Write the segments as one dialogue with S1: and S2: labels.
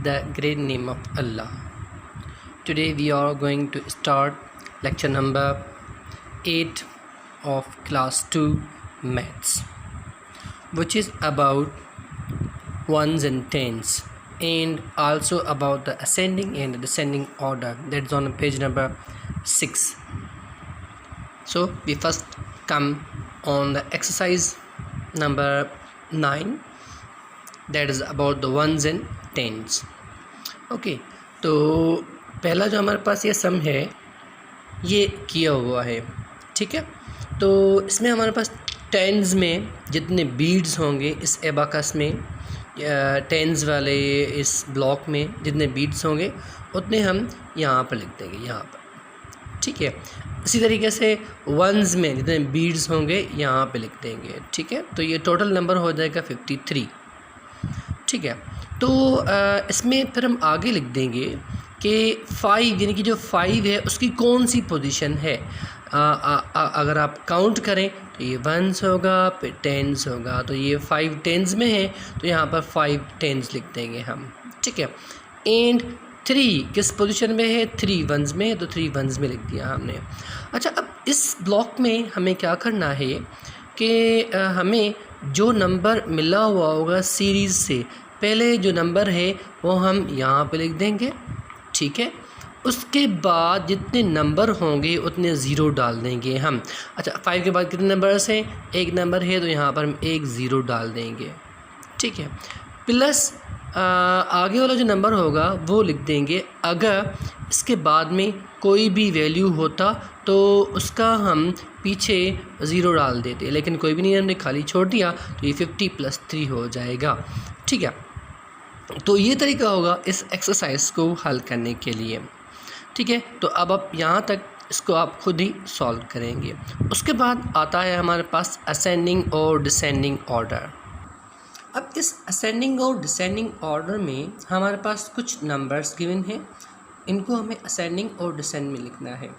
S1: the great name of Allah. Today we are going to start lecture number 8 of class 2 maths, which is about ones and tens and also about the ascending and descending order. That's on page number 6. So we first come on the exercise number 9, that is about the ones and tens. Okay, तो पहला जो हमारे पास ये सम है ये किया हुआ है, ठीक है। तो इसमें हमारे पास टेंस में जितने बीड्स होंगे इस एबाकस में, टेंस वाले इस ब्लॉक में जितने बीड्स होंगे उतने हम यहाँ पर लिख देंगे, यहाँ पर, ठीक है। इसी तरीके से वंस में जितने बीड्स होंगे यहाँ पे लिख देंगे, ठीक है। तो ये टोटल नंबर हो जाएगा 53, ठीक है। तो इसमें फिर हम आगे लिख देंगे कि 5 यानी कि जो 5 है उसकी कौन सी पोजीशन है। अगर आप काउंट करें तो ये वंस होगा, फिर टेंस होगा, तो ये 5 टेंस में है तो यहाँ पर 5 टेंस लिख देंगे हम, ठीक है। एंड 3 किस पोजीशन में है, 3 वंस में है तो 3 वंस में लिख दिया हमने। अच्छा, अब इस ब्लॉक में हमें क्या करना है कि हमें जो नंबर मिला हुआ होगा सीरीज़ से, पहले जो नंबर है वो हम यहाँ पे लिख देंगे, ठीक है। उसके बाद जितने नंबर होंगे उतने ज़ीरो डाल देंगे हम। अच्छा, 5 के बाद कितने नंबर्स हैं, एक नंबर है तो यहाँ पर हम एक ज़ीरो डाल देंगे, ठीक है। प्लस आगे वाला जो नंबर होगा वो लिख देंगे। अगर इसके बाद में कोई भी वैल्यू होता तो उसका हम पीछे ज़ीरो डाल देते, लेकिन कोई भी नहीं, हमने खाली छोड़ दिया तो ये 50 + 3 हो जाएगा, ठीक है। तो ये तरीका होगा इस एक्सरसाइज को हल करने के लिए, ठीक है। तो अब आप यहाँ तक इसको आप खुद ही सॉल्व करेंगे। उसके बाद आता है हमारे पास असेंडिंग और डिसेंडिंग ऑर्डर। अब इस असेंडिंग और डिसेंडिंग ऑर्डर में हमारे पास कुछ नंबर्स गिवन हैं, इनको हमें असेंडिंग और डिसेंड में लिखना है,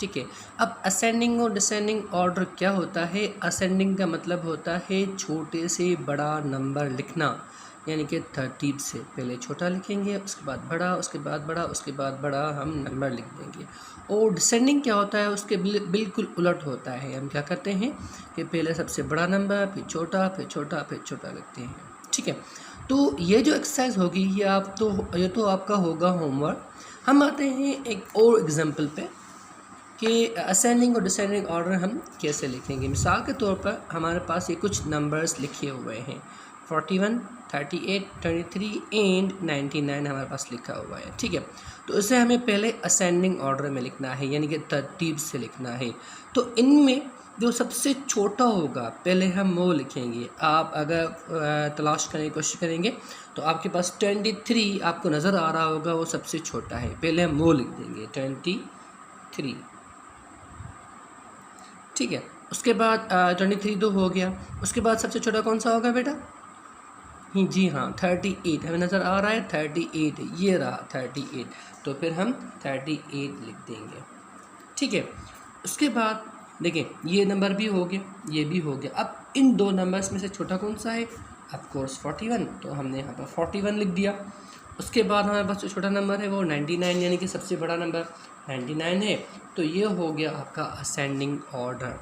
S1: ठीक है। अब असेंडिंग और डिसेंडिंग ऑर्डर क्या होता है, असेंडिंग का मतलब होता है छोटे से बड़ा नंबर लिखना, यानी कि तरतीब से पहले छोटा लिखेंगे, उसके बाद बड़ा, उसके बाद बड़ा, उसके बाद बड़ा हम नंबर लिख देंगे। और डिसेंडिंग क्या होता है, उसके बिल्कुल उलट होता है। हम क्या करते हैं कि पहले सबसे बड़ा नंबर, फिर छोटा, फिर छोटा, फिर छोटा लिखते हैं, ठीक है। तो ये जो एक्सरसाइज होगी ये तो आपका होगा होमवर्क। हम आते हैं एक और एग्जाम्पल पे कि असेंडिंग और डिसेंडिंग ऑर्डर हम कैसे लिखेंगे। मिसाल के तौर पर हमारे पास ये कुछ नंबर्स लिखे हुए हैं, 41, 38, 23 एंड 99 हमारे पास लिखा हुआ है, ठीक है। तो इसे हमें पहले असेंडिंग ऑर्डर में लिखना है, यानी कि तरतीब से लिखना है। तो इनमें जो सबसे छोटा होगा पहले हम वो लिखेंगे। आप अगर तलाश करने की कोशिश करेंगे तो आपके पास 23 आपको नज़र आ रहा होगा, वो सबसे छोटा है, पहले हम वो लिख देंगे 23, ठीक है। उसके बाद 23 तो हो गया, उसके बाद सबसे छोटा कौन सा होगा बेटा, जी हाँ 38 हमें नज़र आ रहा है, 38 ये रहा 38, तो फिर हम 38 लिख देंगे, ठीक है। उसके बाद देखें ये नंबर भी हो गया, ये भी हो गया। अब इन दो नंबर्स में से छोटा कौन सा है, ऑफ कोर्स 41, तो हमने यहाँ पर 41 लिख दिया। उसके बाद हमारे पास जो छोटा नंबर है वो 99, यानी कि सबसे बड़ा नंबर 99 है, तो ये हो गया आपका असेंडिंग ऑर्डर,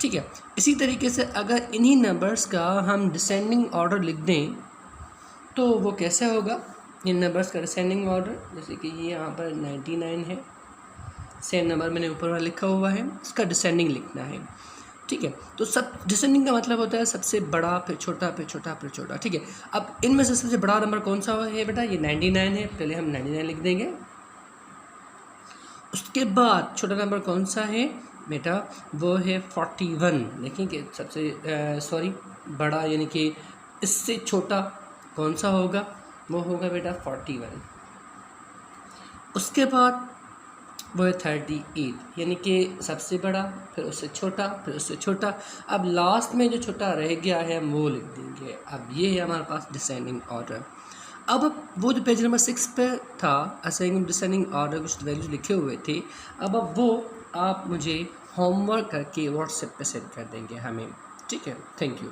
S1: ठीक है। इसी तरीके से अगर इन्हीं नंबर्स का हम डिसेंडिंग ऑर्डर लिख दें तो वो कैसे होगा, इन नंबर्स का डिसेंडिंग ऑर्डर, जैसे कि ये यहाँ पर 99 है, सेम नंबर मैंने ऊपर वाला लिखा हुआ है, इसका डिसेंडिंग लिखना है, ठीक है। तो सब डिसेंडिंग का मतलब होता है सबसे बड़ा, फिर छोटा, फिर छोटा, फिर छोटा, ठीक है। अब इनमें से सबसे बड़ा नंबर कौन सा है बेटा, ये 99 है, पहले हम 99 लिख देंगे। उसके बाद छोटा नंबर कौन सा है बेटा, वो है 41, देखेंगे सबसे बड़ा यानी कि इससे छोटा कौन सा होगा, वो होगा बेटा 41। उसके बाद वो है 38, यानी कि सबसे बड़ा, फिर उससे छोटा, फिर उससे छोटा। अब लास्ट में जो छोटा रह गया है हम वो लिख देंगे। अब ये है हमारे पास डिसेंडिंग ऑर्डर। अब वो जो पेज नंबर 6 पे था असेंडिंग डिसेंडिंग ऑर्डर, कुछ वैल्यूज लिखे हुए थे, अब वो आप मुझे होमवर्क करके व्हाट्सएप पे सेंड कर देंगे हमें, ठीक है। Thank you.